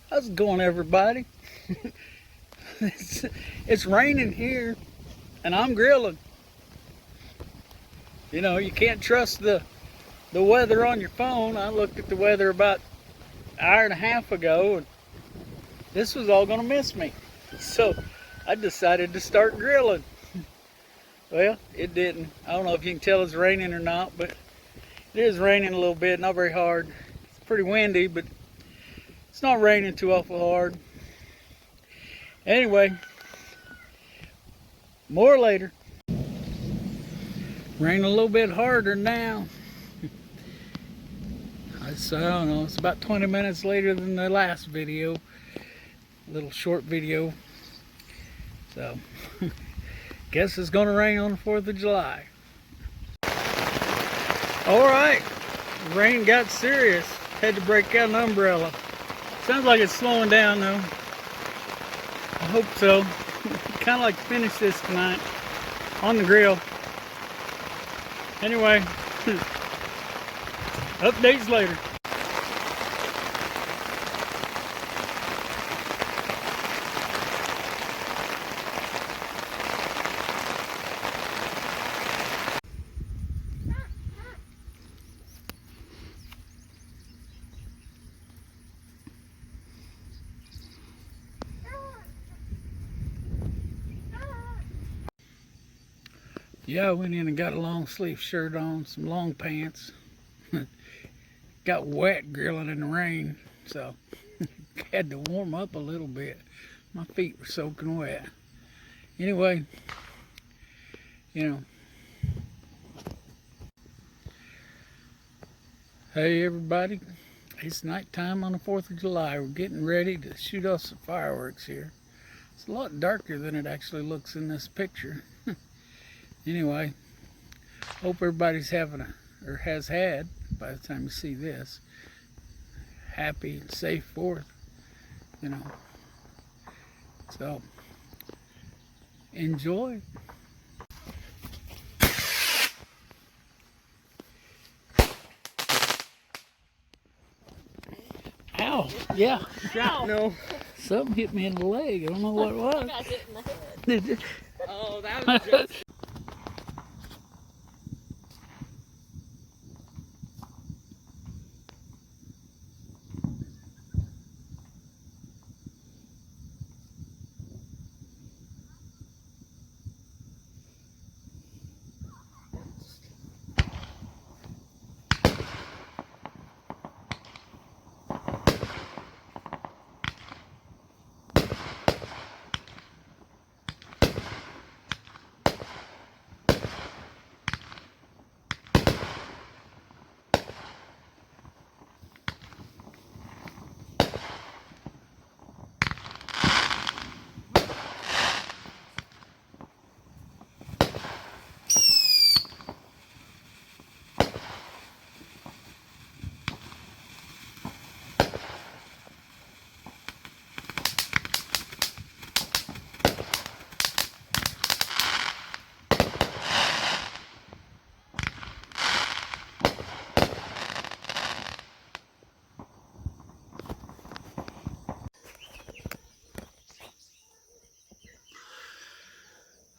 How's it going, everybody? it's raining here, and I'm grilling. You know, you can't trust the weather on your phone. I looked at the weather about an hour and a half ago, and this was all going to miss me. So I decided to start grilling. Well, it didn't. I don't know if you can tell it's raining or not, but it is raining a little bit, not very hard. It's pretty windy, but it's not raining too awful hard. Anyway, more later. Raining a little bit harder now. I don't know, it's about 20 minutes later than the last video. Little short video. So, guess it's gonna rain on the 4th of July. Alright, rain got serious. Had to break out an umbrella. Sounds like it's slowing down though. I hope so. Kind of like to finish this tonight on the grill. Anyway, updates later. Yeah, I went in and got a long sleeve shirt on, some long pants. Got wet grilling in the rain, so had to warm up a little bit. My feet were soaking wet. Anyway, you know. Hey everybody, it's nighttime on the 4th of July. We're getting ready to shoot off some fireworks here. It's a lot darker than it actually looks in this picture. Anyway, hope everybody's having or has had, by the time you see this, happy and safe 4th, you know. So, enjoy. Ow, yeah. Ow. No. Something hit me in the leg. I don't know what it was. I got hit in the head. Oh, that was just...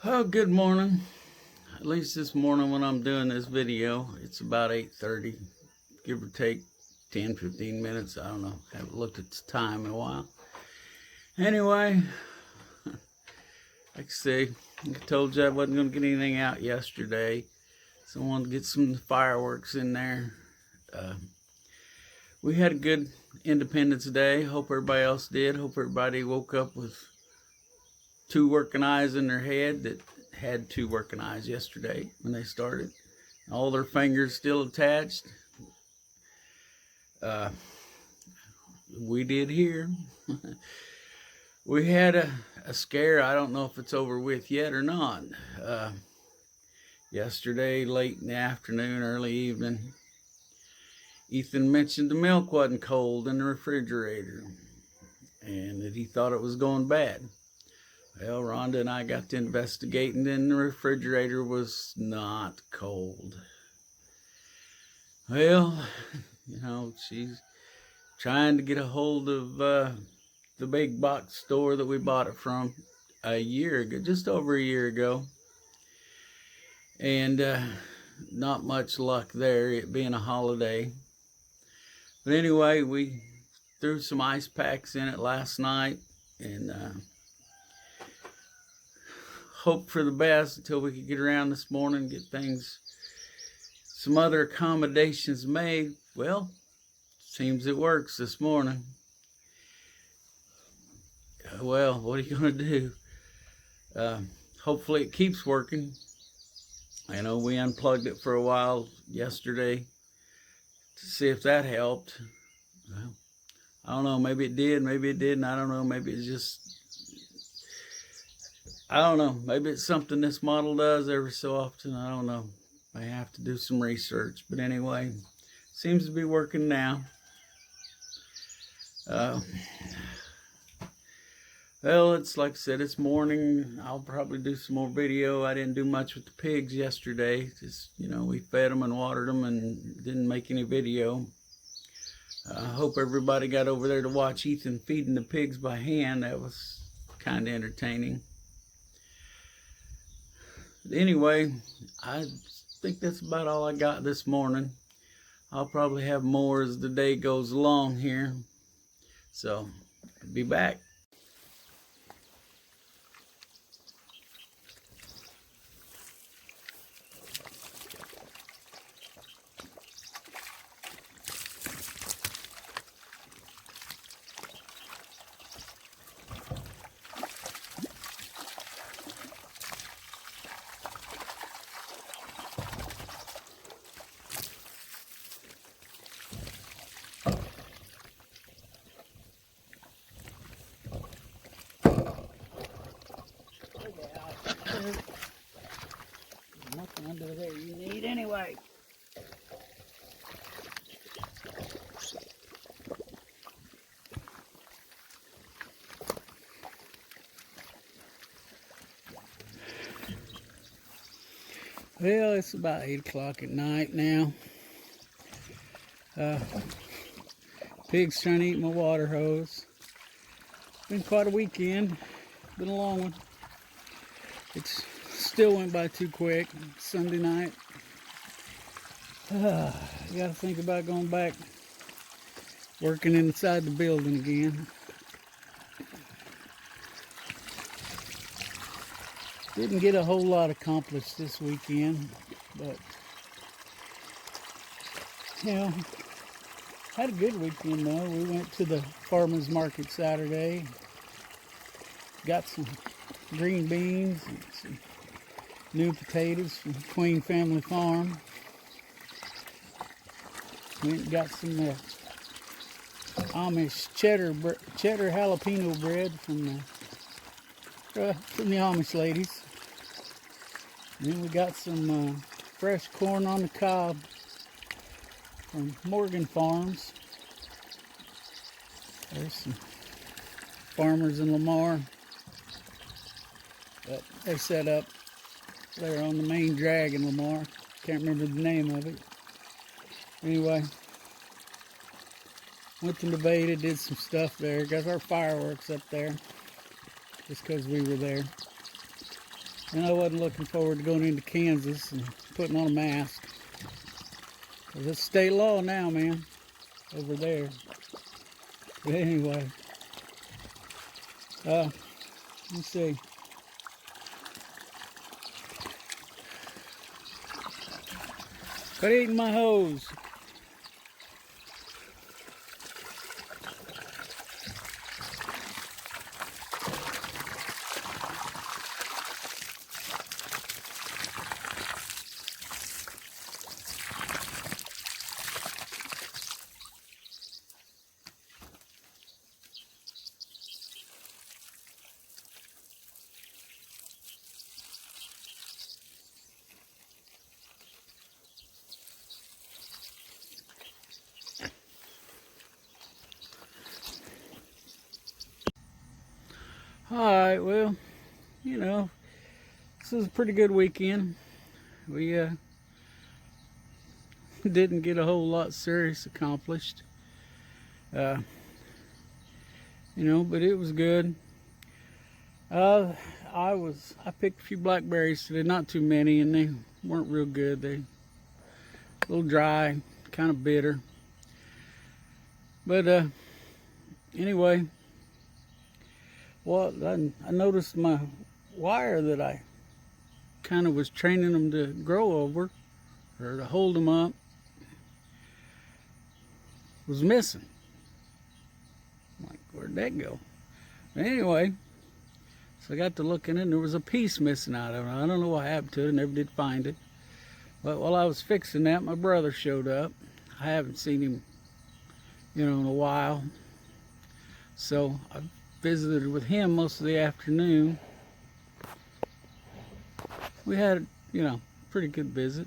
Oh, good morning. At least this morning when I'm doing this video, it's about 8:30, give or take 10-15 minutes. I don't know. Haven't looked at the time in a while. Anyway, like I say, I told you I wasn't going to get anything out yesterday, so I wanted to get some fireworks in there. We had a good Independence Day. Hope everybody else did. Hope everybody woke up with 2 working eyes in their head that had 2 working eyes yesterday when they started. All their fingers still attached. We did here. We had a scare. I don't know if it's over with yet or not. Yesterday, late in the afternoon, early evening, Ethan mentioned the milk wasn't cold in the refrigerator and that he thought it was going bad. Well, Rhonda and I got to investigating, and the refrigerator was not cold. Well, you know, she's trying to get a hold of the big box store that we bought it from a year ago, just over a year ago. And not much luck there, it being a holiday. But anyway, we threw some ice packs in it last night and hoped for the best until we could get around this morning and get some other accommodations made. Well, seems it works this morning. Well, what are you gonna do? Hopefully it keeps working. I know we unplugged it for a while yesterday to see if that helped. Well, I don't know, maybe it did, maybe it didn't, I don't know, maybe it's just, I don't know, maybe it's something this model does every so often, I don't know. I have to do some research, but anyway, seems to be working now. Well, it's like I said, it's morning. I'll probably do some more video. I didn't do much with the pigs yesterday. Just, you know, we fed them and watered them and didn't make any video. I hope everybody got over there to watch Ethan feeding the pigs by hand. That was kind of entertaining. But anyway, I think that's about all I got this morning. I'll probably have more as the day goes along here. So, I'll be back. Nothing under there you need anyway. Well, it's about 8 o'clock at night now. Pigs trying to eat my water hose. Been quite a weekend. Been a long one. It's still went by too quick. Sunday night. You gotta think about going back working inside the building again. Didn't get a whole lot accomplished this weekend, but you know, had a good weekend though. We went to the farmer's market Saturday, got some green beans and some new potatoes from Queen Family Farm. Went and got some Amish cheddar jalapeno bread from the Amish ladies. And then we got some fresh corn on the cob from Morgan Farms. There's some farmers in Lamar, but they're set up. They're on the main drag in Lamar. Can't remember the name of it. Anyway, went to Nevada, did some stuff there. Got our fireworks up there just because we were there. And I wasn't looking forward to going into Kansas and putting on a mask. Because it's state law now, man, over there. But anyway, let's see. Quit eating my hose. Alright, well, you know, this is a pretty good weekend. We didn't get a whole lot serious accomplished. but it was good. I picked a few blackberries today, not too many, and they weren't real good. They a little dry, kind of bitter. But anyway, well, I noticed my wire that I kind of was training them to grow over, or to hold them up, was missing. I'm like, where'd that go? But anyway, so I got to looking and there was a piece missing out of it. I don't know what happened to it. I never did find it. But while I was fixing that, my brother showed up. I haven't seen him, in a while. So I visited with him most of the afternoon. We had, pretty good visit.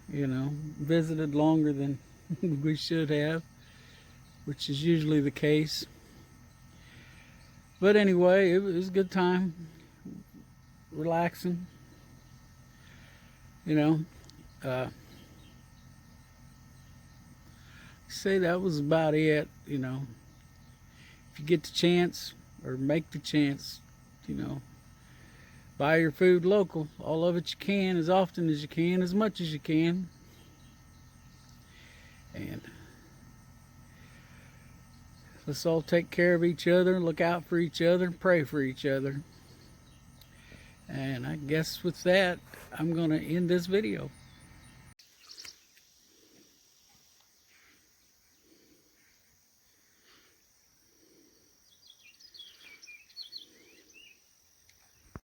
Visited longer than we should have, which is usually the case. But anyway, it was a good time, relaxing. Say that was about it. If you get the chance or make the chance, buy your food local. All of it you can, as often as you can, as much as you can. And let's all take care of each other, look out for each other, pray for each other. And I guess with that, I'm going to end this video.